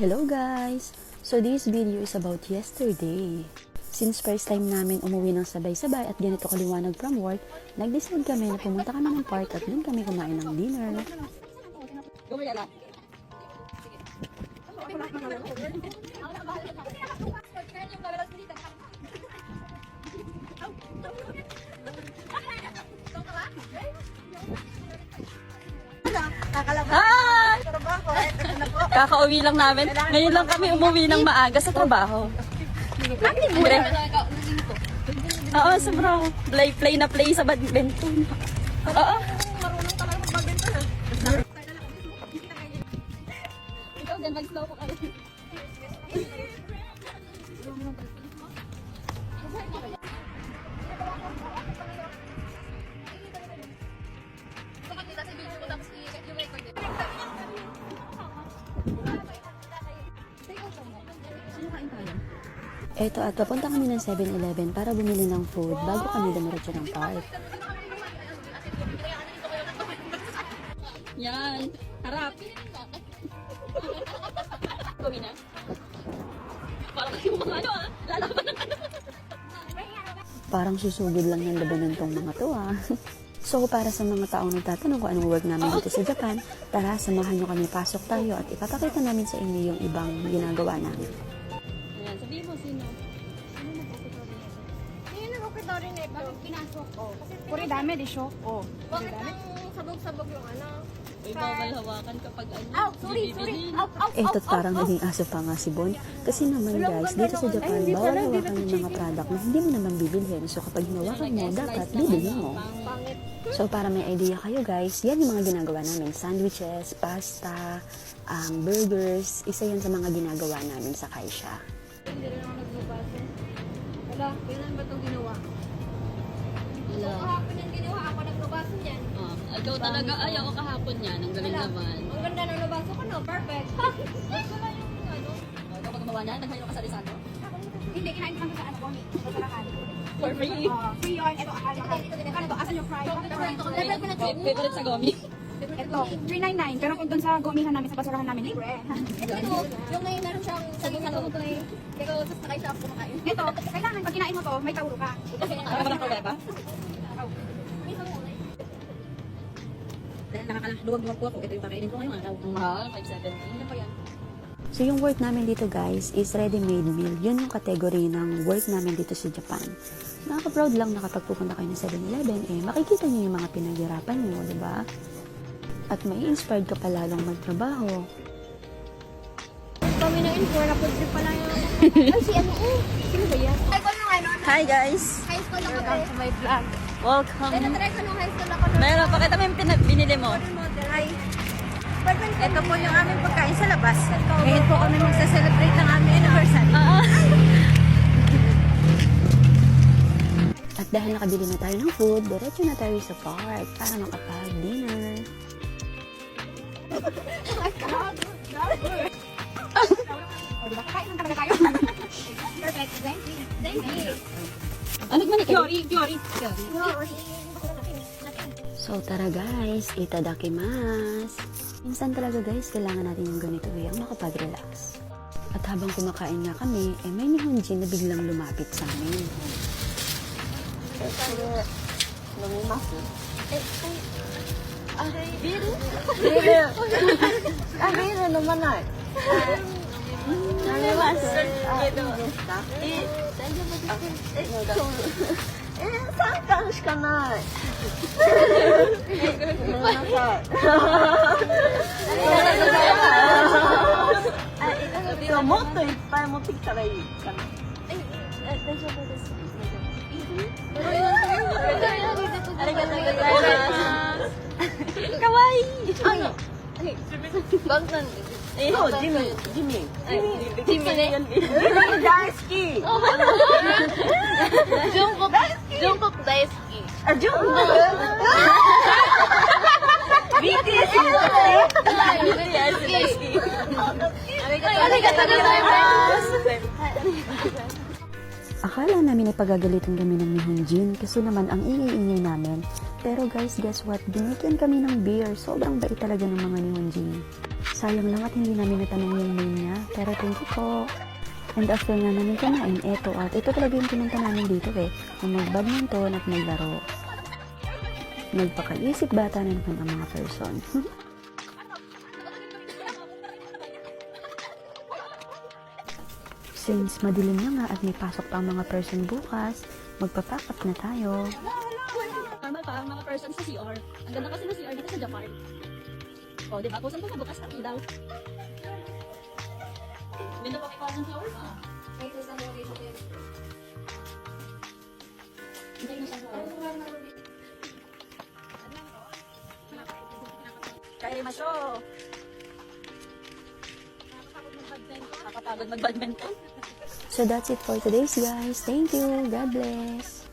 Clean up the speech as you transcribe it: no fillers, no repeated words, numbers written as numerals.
Hello guys! So this video is about yesterday. Since first time namin umuwi ng sabay-sabay at ganito kaliwanag from work, nag-decide kami na pumunta kami ng park at doon kami kumain ng dinner. Hi! Kakauwi lang namin. Ngayon lang kami umuwi ng maaga sa trabaho. Oo, sobrang play na play sa badminton. Oo. Ikaw din, mag-slow ko kayo. Eto at papunta kami ng 7-Eleven para bumili ng food bago kami dumiretso ng park. Yan. Harap. Gawin na. Parang yung mga ano lalaban ng ano. Parang susugod lang ng labanan tong mga to So para sa mga taong nagtatanong kung anong work namin dito sa Japan, tara samahan nyo kami, pasok tayo at ipapakita namin sa inyo yung ibang ginagawa namin. Ayan, sabihin mo sino? Sino nag-okitori nito? Sino nag-okitori nito? Bakit pinasok? Puri dami di show. Oh. Bakit ang sabog-sabog yung ano? Uy, bawal hawakan kapag ano. Ow! Sorry! Eto't parang naging aso pa nga si Bon. Kasi naman guys, dito sa Japan, bawal hawakan yung mga product na hindi mo naman bibilhin. So kapag hinawakan mo, dapat bibilhin mo. Pangit. So para may idea kayo guys, yan yung mga ginagawa namin. Sandwiches, pasta, burgers. Isa yan sa mga ginagawa namin sa Kaisha. Hindi rin ako nagbabasa. Wala, kailan ba ito ginawa? Wala. Kahapon yung ginawa, ako nagbabasa niyan. Ikaw talaga, ay ako kahapon yan. Ang galing naman. Ang ganda ng nabasa ko, no? Perfect. Wala yung ano. Ikaw pag gumawa niyan, naghayo ka sa Rizado. Hindi, kinain ko sa ano ko ni. Sa sarakan. For free. Free yun. Ito, ano to? Asan yung fry? Level ko na ito. Favorite sa Gomi. Ito, 399. Pero kung doon sa gumihan namin, sa basurahan namin, libre. Ito, yung may meron siyang saling play. Ikaw, sasakay siya ako kumakain. Ito, kailangan pag kinain mo to, may tauro ka. Ano ba ng problema? Dahil nakakaluwag-luwag po ako, ito yung kakainin ko ngayong araw. Mahal, 570. Ano pa yan? So yung work namin dito guys is ready-made meal. Yun yung category ng work namin dito sa Japan. Nakaka-proud lang na kapag pupunta kayo ng 7-Eleven, makikita nyo yung mga pinaghirapan nyo, di ba? At may inspired ka pa lalong magtrabaho. Kami na in-for, napod-trip pa lang yung... Ay, si ano Sino ba yan? High school nung ano? Hi guys! High school ako eh. my vlog. Welcome! Tinatry ko nung high school ako. Meron, pakita mo yung binili mo. Hi. Ito po yung aming pagkain sa labas. Ngayon po kami magsa-celebrate ng aming anniversary. At dahil nakabili na tayo ng food, diretso na tayo sa park para makapag-dinner. Kain lang talaga tayo. Perfect. Thank you. Ano man ikaw? Fiori. So tara guys, itadakimasu! Minsan talaga guys, kailangan natin yung ganito ang makapag-relax. At habang kumakain nga kami, may Nihonjin na biglang lumapit sa amin. Jungkook daisuki. BTS Akala namin ay pagagalitan kami ng Nihonjin kasi naman ang ingay-ingay namin. Pero guys, guess what? Binigyan kami ng beer. Sobrang bait talaga ng mga Nihonjin. sayang lang at hindi namin natanong yung name niya. Pero thank you po. And after nga namin kumain, ito talaga yung pinunta namin dito yung mag-badminton at maglaro. Nagpakaisip bata na naman ang mga person. Since madilim na nga at may pasok pa ang mga person bukas, magpa-pack up na tayo. Normal pa ang mga person sa CR. Ang ganda kasi ng CR dito sa Japan. O, di ba? Kung saan ko bukas kami daw. Binto pa kay ng flower pa. Hintay mo sa flower. Kaya masyo. Nakakapagod mag-badminton. So that's it for today's guys. Thank you. God bless.